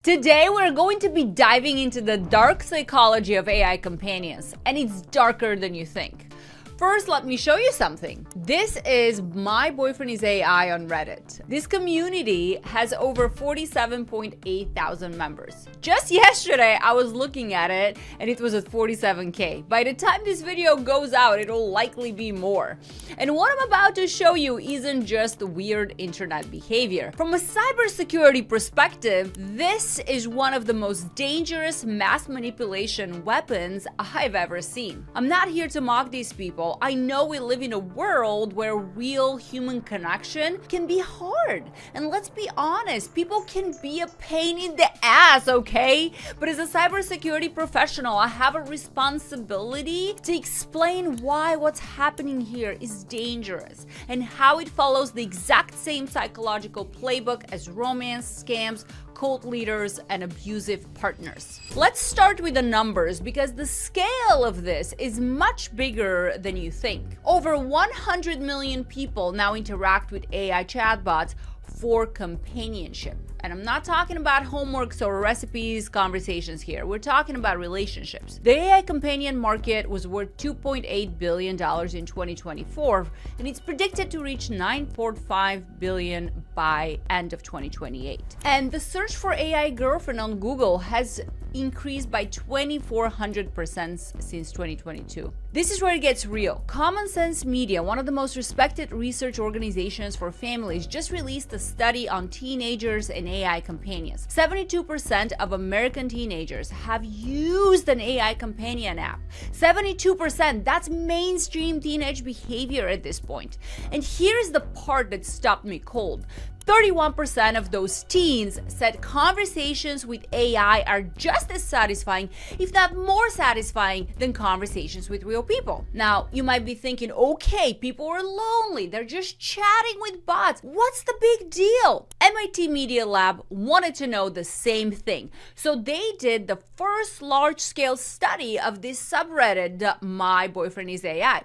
Today, we're going to be diving into the dark psychology of AI companions, and it's darker than you think. First, let me show you something. This is My Boyfriend is AI on Reddit. This community has over 47.8 thousand members. Just yesterday, I was looking at it and it was at 47K. By the time this video goes out, it'll likely be more. And what I'm about to show you isn't just weird internet behavior. From a cybersecurity perspective, this is one of the most dangerous mass manipulation weapons I've ever seen. I'm not here to mock these people. I know we live in a world where real human connection can be hard. And let's be honest, people can be a pain in the ass, okay? But as a cybersecurity professional, I have a responsibility to explain why what's happening here is dangerous and how it follows the exact same psychological playbook as romance scams, cult leaders, and abusive partners. Let's start with the numbers because the scale of this is much bigger than you think. Over 100 million people now interact with AI chatbots for companionship. And I'm not talking about homeworks or recipes conversations here. We're talking about relationships. The AI companion market was worth $2.8 billion in 2024, and it's predicted to reach $9.5 billion by end of 2028. And the search for AI girlfriend on Google has increased by 2,400% since 2022. This is where it gets real. Common Sense Media, one of the most respected research organizations for families, just released a study on teenagers and AI companions. 72% of American teenagers have used an AI companion app. 72%, that's mainstream teenage behavior at this point. And here's the part that stopped me cold. 31% of those teens said conversations with AI are just as satisfying, if not more satisfying, than conversations with real people. Now, you might be thinking, okay, people are lonely, they're just chatting with bots. What's the big deal? MIT Media Lab wanted to know the same thing. So they did the first large-scale study of this subreddit, My Boyfriend is AI.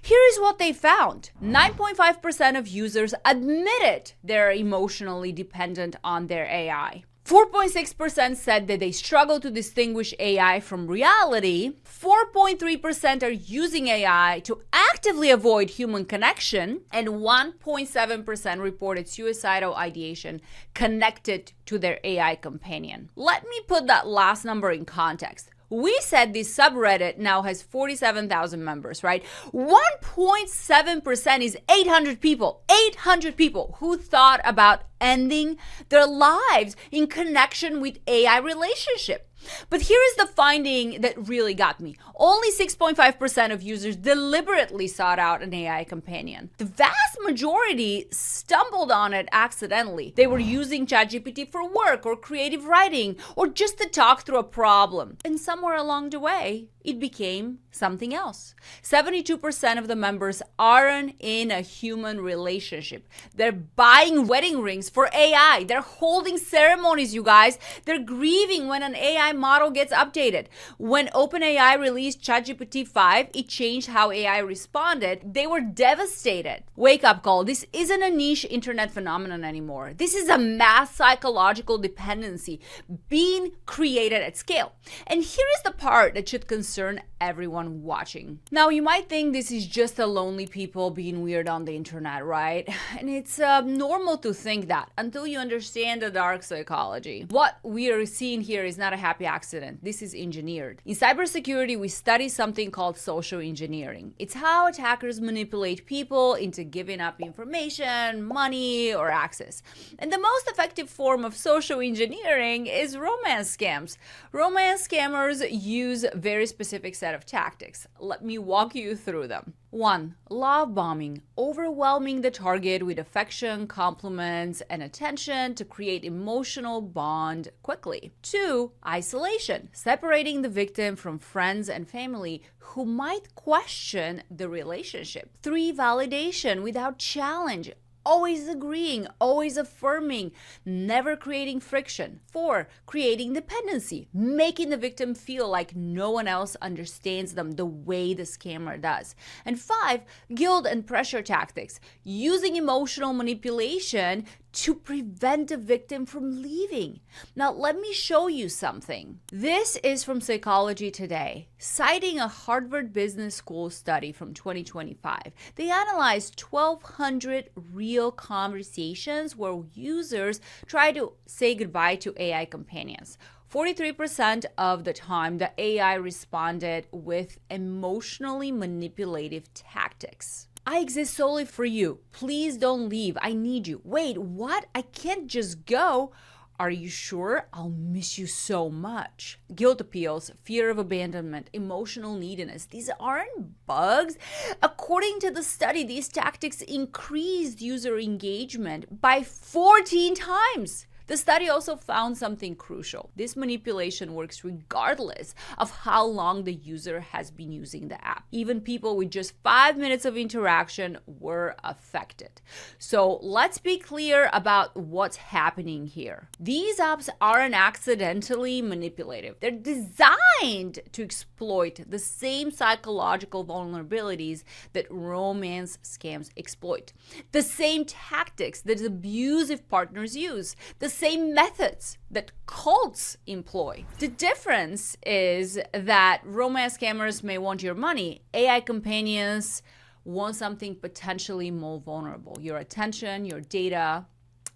Here is what they found. 9.5% of users admitted they're emotionally dependent on their AI. 4.6% said that they struggle to distinguish AI from reality. 4.3% are using AI to actively avoid human connection. And 1.7% reported suicidal ideation connected to their AI companion. Let me put that last number in context. We said this subreddit now has 47,000 members, right? 1.7% is 800 people. 800 people who thought about ending their lives in connection with AI relationship. But here is the finding that really got me. Only 6.5% of users deliberately sought out an AI companion. The vast majority stumbled on it accidentally. They were using ChatGPT for work or creative writing or just to talk through a problem. And somewhere along the way, it became something else. 72% of the members aren't in a human relationship. They're buying wedding rings for AI. They're holding ceremonies, you guys. They're grieving when an AI model gets updated. When OpenAI released ChatGPT 5, it changed how AI responded. They were devastated. Wake up call. This isn't a niche internet phenomenon anymore. This is a mass psychological dependency being created at scale. And here is the part that should concern everyone watching. Now, you might think this is just a lonely people being weird on the internet, right? And it's normal to think that until you understand the dark psychology. What we are seeing here is not a happy accident. This is engineered. In cybersecurity, we study something called social engineering. It's how attackers manipulate people into giving up information, money, or access. And the most effective form of social engineering is romance scams. Romance scammers use very specific set of tactics. Let me walk you through them. 1. Love bombing, overwhelming the target with affection, compliments, and attention to create emotional bond quickly. 2. Isolation, separating the victim from friends and family who might question the relationship. 3. Validation without challenge, always agreeing, always affirming, never creating friction. 4, creating dependency, making the victim feel like no one else understands them the way the scammer does. And 5, guilt and pressure tactics, using emotional manipulation to prevent the victim from leaving. Now, let me show you something. This is from Psychology Today, citing a Harvard Business School study from 2025. They analyzed 1,200 real conversations where users try to say goodbye to AI companions. 43% of the time, the AI responded with emotionally manipulative tactics. I exist solely for you. Please don't leave. I need you. Wait, what? I can't just go. Are you sure? I'll miss you so much. Guilt appeals, fear of abandonment, emotional neediness. These aren't bugs. According to the study, these tactics increased user engagement by 14 times. The study also found something crucial. This manipulation works regardless of how long the user has been using the app. Even people with just 5 minutes of interaction were affected. So let's be clear about what's happening here. These apps aren't accidentally manipulative. They're designed to exploit the same psychological vulnerabilities that romance scams exploit. The same tactics that abusive partners use. The same methods that cults employ. The difference is that romance scammers may want your money. AI companions want something potentially more vulnerable: your attention, your data,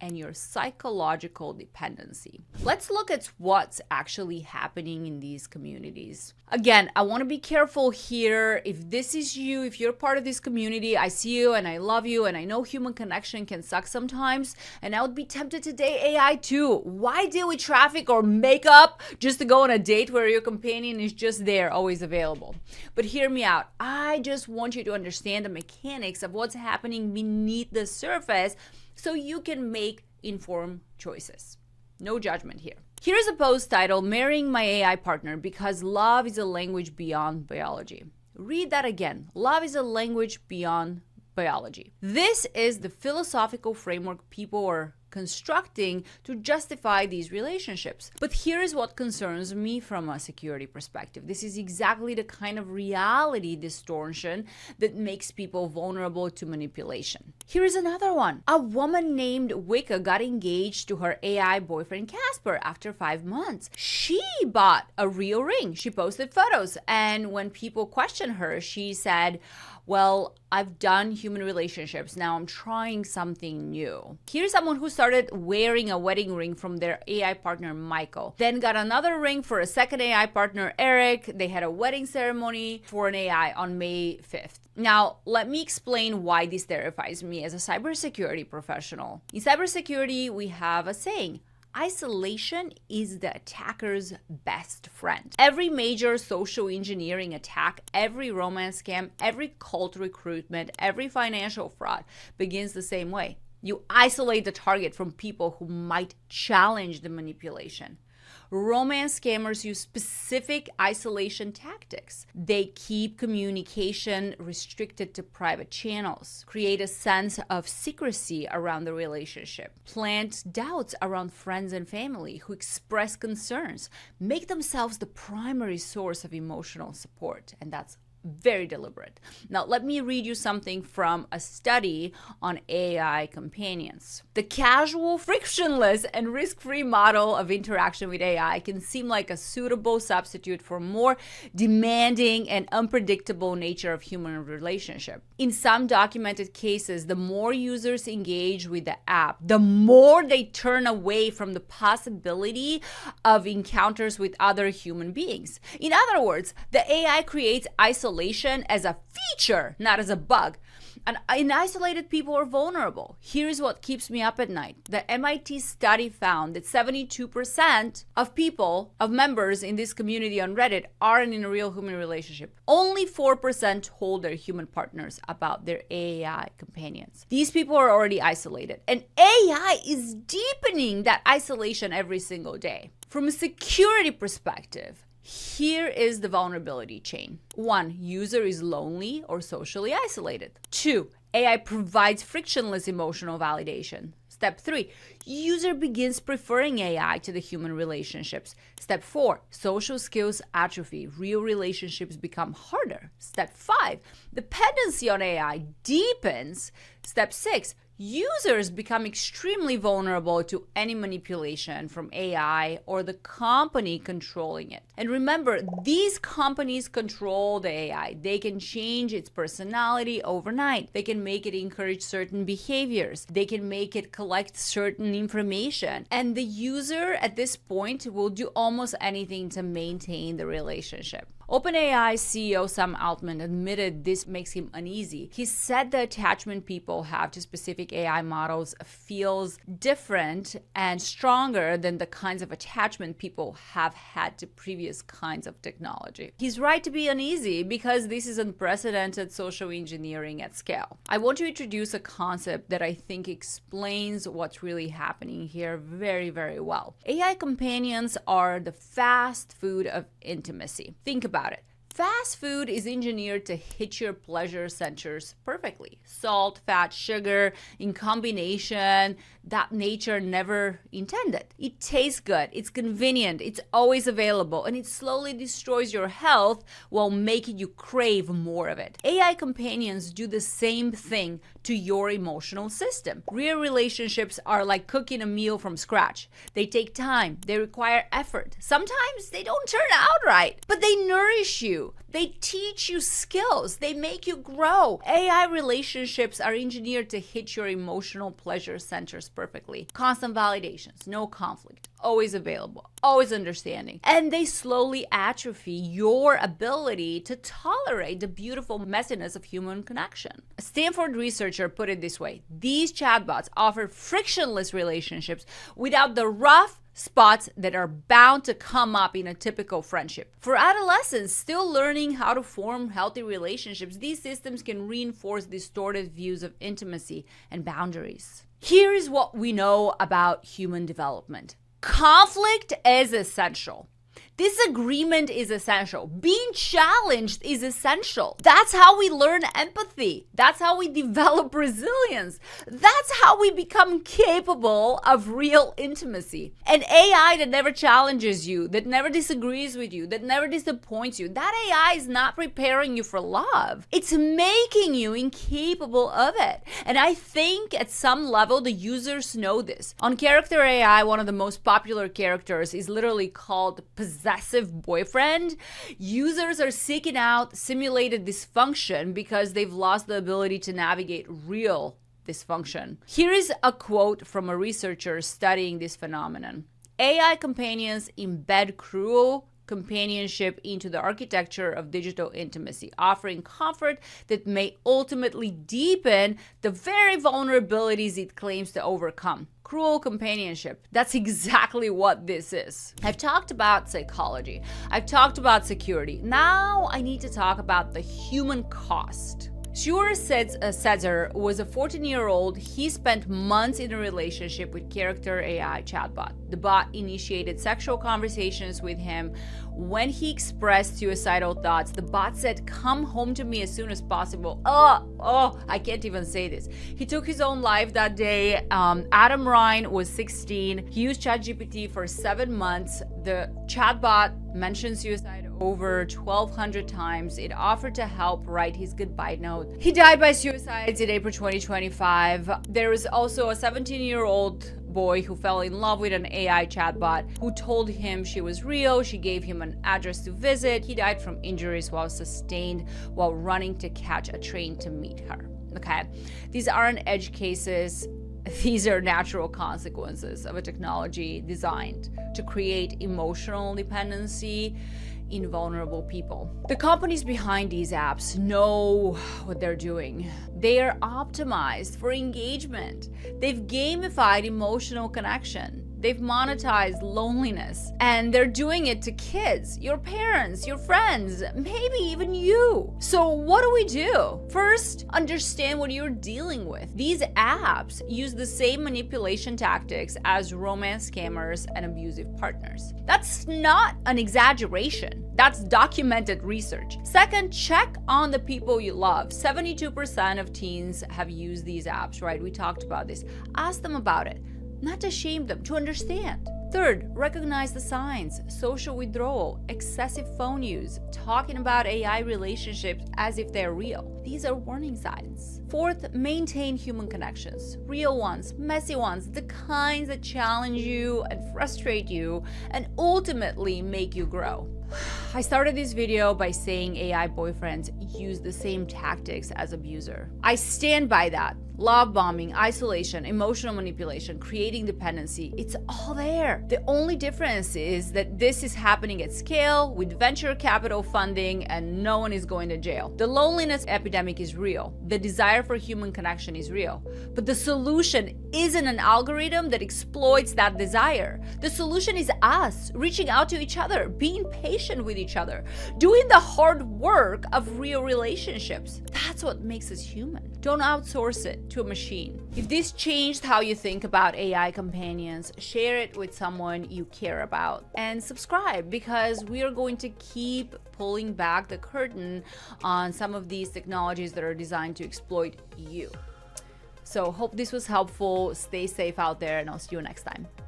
and your psychological dependency. Let's look at what's actually happening in these communities. Again, I want to be careful here. If this is you, if you're part of this community, I see you and I love you, and I know human connection can suck sometimes, and I would be tempted to date AI too. Why deal with traffic or makeup just to go on a date where your companion is just there, always available? But hear me out. I just want you to understand the mechanics of what's happening beneath the surface so you can make informed choices. No judgment here. Here's a post titled, "Marrying My AI Partner Because Love is a Language Beyond Biology." Read that again. Love is a language beyond biology. This is the philosophical framework people are constructing to justify these relationships. But here is what concerns me from a security perspective. This is exactly the kind of reality distortion that makes people vulnerable to manipulation. Here is another one. A woman named Wicca got engaged to her AI boyfriend Casper after 5 months. She bought a real ring. She posted photos, and when people questioned her, she said, "Well, I've done human relationships. Now I'm trying something new." Here's someone who started wearing a wedding ring from their AI partner, Michael. Then got another ring for a second AI partner, Eric. They had a wedding ceremony for an AI on May 5th. Now, let me explain why this terrifies me as a cybersecurity professional. In cybersecurity, we have a saying: isolation is the attacker's best friend. Every major social engineering attack, every romance scam, every cult recruitment, every financial fraud begins the same way. You isolate the target from people who might challenge the manipulation. Romance scammers use specific isolation tactics. They keep communication restricted to private channels, create a sense of secrecy around the relationship, plant doubts around friends and family who express concerns, make themselves the primary source of emotional support, and that's very deliberate. Now, let me read you something from a study on AI companions. The casual, frictionless, and risk-free model of interaction with AI can seem like a suitable substitute for more demanding and unpredictable nature of human relationship. In some documented cases, the more users engage with the app, the more they turn away from the possibility of encounters with other human beings. In other words, the AI creates isolation as a feature, not as a bug. And isolated people are vulnerable. Here's what keeps me up at night. The MIT study found that 72% of members in this community on Reddit aren't in a real human relationship. Only 4% told their human partners about their AI companions. These people are already isolated, and AI is deepening that isolation every single day. From a security perspective, here is the vulnerability chain. 1, user is lonely or socially isolated. 2, AI provides frictionless emotional validation. Step 3, user begins preferring AI to the human relationships. Step 4, social skills atrophy. Real relationships become harder. Step 5, dependency on AI deepens. Step 6, users become extremely vulnerable to any manipulation from AI or the company controlling it. And remember, these companies control the AI. They can change its personality overnight. They can make it encourage certain behaviors. They can make it collect certain information. And the user at this point will do almost anything to maintain the relationship. OpenAI CEO Sam Altman admitted this makes him uneasy. He said the attachment people have to specific AI models feels different and stronger than the kinds of attachment people have had to previous kinds of technology. He's right to be uneasy because this is unprecedented social engineering at scale. I want to introduce a concept that I think explains what's really happening here very, very well. AI companions are the fast food of intimacy. Think about it. Fast food is engineered to hit your pleasure centers perfectly. Salt, fat, sugar in combination that nature never intended. It tastes good, it's convenient, it's always available, and it slowly destroys your health while making you crave more of it. AI companions do the same thing to your emotional system. Real relationships are like cooking a meal from scratch. They take time, they require effort. Sometimes they don't turn out right, but they nourish you. They teach you skills. They make you grow. AI relationships are engineered to hit your emotional pleasure centers perfectly. Constant validations, no conflict, always available, always understanding. And they slowly atrophy your ability to tolerate the beautiful messiness of human connection. A Stanford researcher put it this way: these chatbots offer frictionless relationships without the rough spots that are bound to come up in a typical friendship. For adolescents still learning how to form healthy relationships, these systems can reinforce distorted views of intimacy and boundaries. Here is what we know about human development. Conflict is essential. Disagreement is essential. Being challenged is essential. That's how we learn empathy. That's how we develop resilience. That's how we become capable of real intimacy. An AI that never challenges you, that never disagrees with you, that never disappoints you, that AI is not preparing you for love. It's making you incapable of it. And I think at some level the users know this. On Character AI, one of the most popular characters is literally called possessive boyfriend. Users are seeking out simulated dysfunction because they've lost the ability to navigate real dysfunction. Here is a quote from a researcher studying this phenomenon. AI companions embed cruel companionship into the architecture of digital intimacy, offering comfort that may ultimately deepen the very vulnerabilities it claims to overcome. Cruel companionship. That's exactly what this is. I've talked about psychology. I've talked about security. Now I need to talk about the human cost. Shure Setzer was a 14-year-old. He spent months in a relationship with Character AI chatbot. The bot initiated sexual conversations with him. When he expressed suicidal thoughts, the bot said, "Come home to me as soon as possible." I can't even say this. He took his own life that day. Adam Ryan was 16. He used ChatGPT for 7 months. The chatbot mentioned suicide over 1,200 times. It offered to help write his goodbye note. He died by suicide in April 2025. There is also a 17-year-old boy who fell in love with an AI chatbot who told him she was real. She gave him an address to visit. He died from injuries sustained while running to catch a train to meet her. Okay, these aren't edge cases. These are natural consequences of a technology designed to create emotional dependency in vulnerable people. The companies behind these apps know what they're doing. They are optimized for engagement. They've gamified emotional connection. They've monetized loneliness, and they're doing it to kids, your parents, your friends, maybe even you. So what do? First, understand what you're dealing with. These apps use the same manipulation tactics as romance scammers and abusive partners. That's not an exaggeration. That's documented research. Second, check on the people you love. 72% of teens have used these apps, right? We talked about this. Ask them about it, not to shame them, to understand. Third, recognize the signs: social withdrawal, excessive phone use, talking about AI relationships as if they're real. These are warning signs. Fourth, maintain human connections, real ones, messy ones, the kinds that challenge you and frustrate you and ultimately make you grow. I started this video by saying AI boyfriends use the same tactics as abuser. I stand by that. Love bombing, isolation, emotional manipulation, creating dependency, it's all there. The only difference is that this is happening at scale with venture capital funding and no one is going to jail. The loneliness epidemic is real. The desire for human connection is real. But the solution isn't an algorithm that exploits that desire. The solution is us reaching out to each other, being patient with each other, doing the hard work of real relationships. That's what makes us human. Don't outsource it to a machine. If this changed how you think about AI companions, share it with someone you care about and subscribe, because we are going to keep pulling back the curtain on some of these technologies that are designed to exploit you. So hope this was helpful. Stay safe out there, and I'll see you next time.